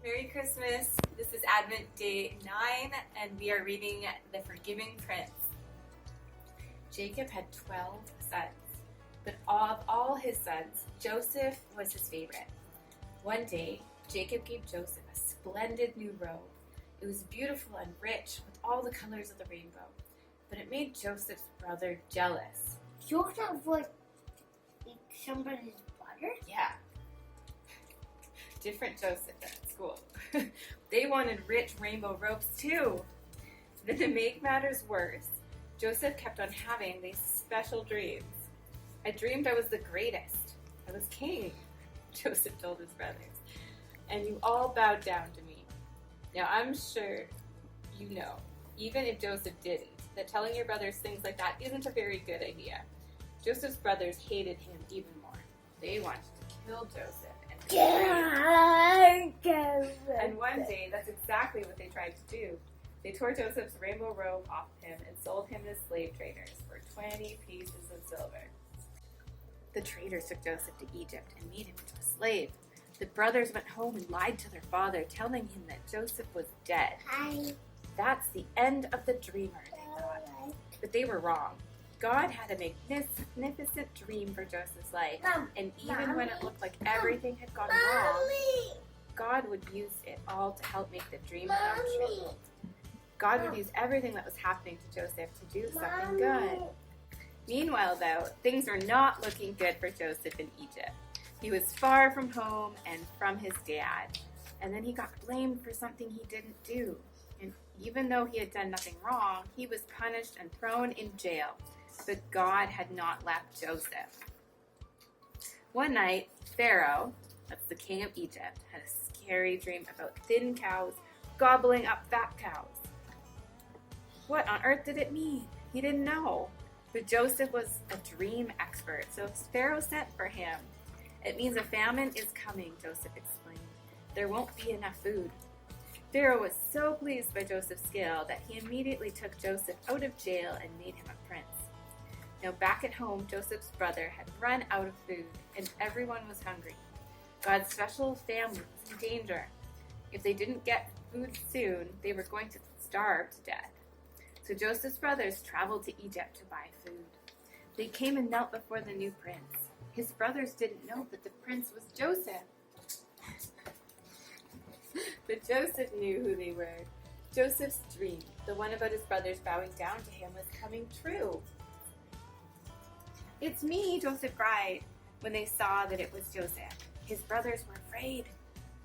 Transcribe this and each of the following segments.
Merry Christmas. This is Advent Day 9, and we are reading The Forgiving Prince. Jacob had 12 sons, but of all his sons, Joseph was his favorite. One day, Jacob gave Joseph a splendid new robe. It was beautiful and rich with all the colors of the rainbow, but it made Joseph's brother jealous. Joseph was somebody's brother? Yeah. Different Joseph at school. They wanted rich rainbow robes too. Then to make matters worse, Joseph kept on having these special dreams. I dreamed I was the greatest. I was king, Joseph told his brothers, and you all bowed down to me. Now I'm sure you know, even if Joseph didn't, that telling your brothers things like that isn't a very good idea. Joseph's brothers hated him even more. They wanted to kill Joseph. And one day, that's exactly what they tried to do. They tore Joseph's rainbow robe off him and sold him to slave traders for 20 pieces of silver. The traders took Joseph to Egypt and made him into a slave. The brothers went home and lied to their father, telling him that Joseph was dead. That's the end of the dreamer, they thought. But they were wrong. God had a magnificent dream for Joseph's life, and even when it looked like everything had gone wrong, God would use it all to help make the dream come true. God would use everything that was happening to Joseph to do something good. Meanwhile, though, things were not looking good for Joseph in Egypt. He was far from home and from his dad, and then he got blamed for something he didn't do. And even though he had done nothing wrong, he was punished and thrown in jail. But God had not left Joseph. One night, Pharaoh, that's the king of Egypt, had a scary dream about thin cows gobbling up fat cows. What on earth did it mean? He didn't know. But Joseph was a dream expert, so Pharaoh sent for him. It means a famine is coming, Joseph explained. There won't be enough food. Pharaoh was so pleased by Joseph's skill that he immediately took Joseph out of jail and made him a prince. Now back at home, Joseph's brother had run out of food, and everyone was hungry. God's special family was in danger. If they didn't get food soon, they were going to starve to death. So Joseph's brothers traveled to Egypt to buy food. They came and knelt before the new prince. His brothers didn't know that the prince was Joseph. But Joseph knew who they were. Joseph's dream, the one about his brothers bowing down to him, was coming true. "It's me," Joseph cried when they saw that it was Joseph. His brothers were afraid.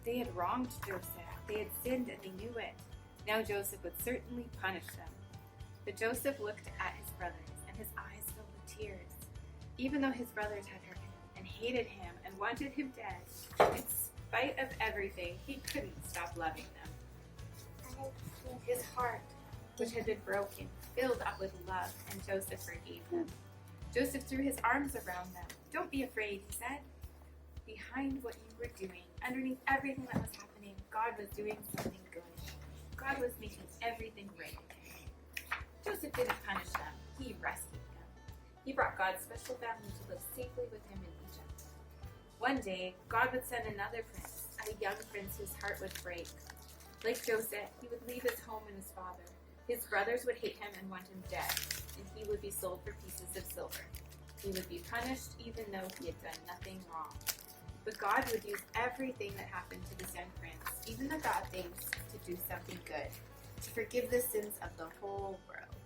They had wronged Joseph. They had sinned and they knew it. Now Joseph would certainly punish them. But Joseph looked at his brothers, and his eyes filled with tears. Even though his brothers had hurt him and hated him and wanted him dead, in spite of everything, he couldn't stop loving them. His heart, which had been broken, filled up with love, and Joseph forgave them. Joseph threw his arms around them. "Don't be afraid," he said. "Behind what you were doing, underneath everything that was happening, God was doing something good. God was making everything right." Joseph didn't punish them. He rescued them. He brought God's special family to live safely with him in Egypt. One day, God would send another prince, a young prince whose heart would break. Like Joseph, he would leave his home and his father. His brothers would hate him and want him dead, and he would be sold for pieces of silver. He would be punished even though he had done nothing wrong. But God would use everything that happened to this young prince, even the bad things, to do something good, to forgive the sins of the whole world.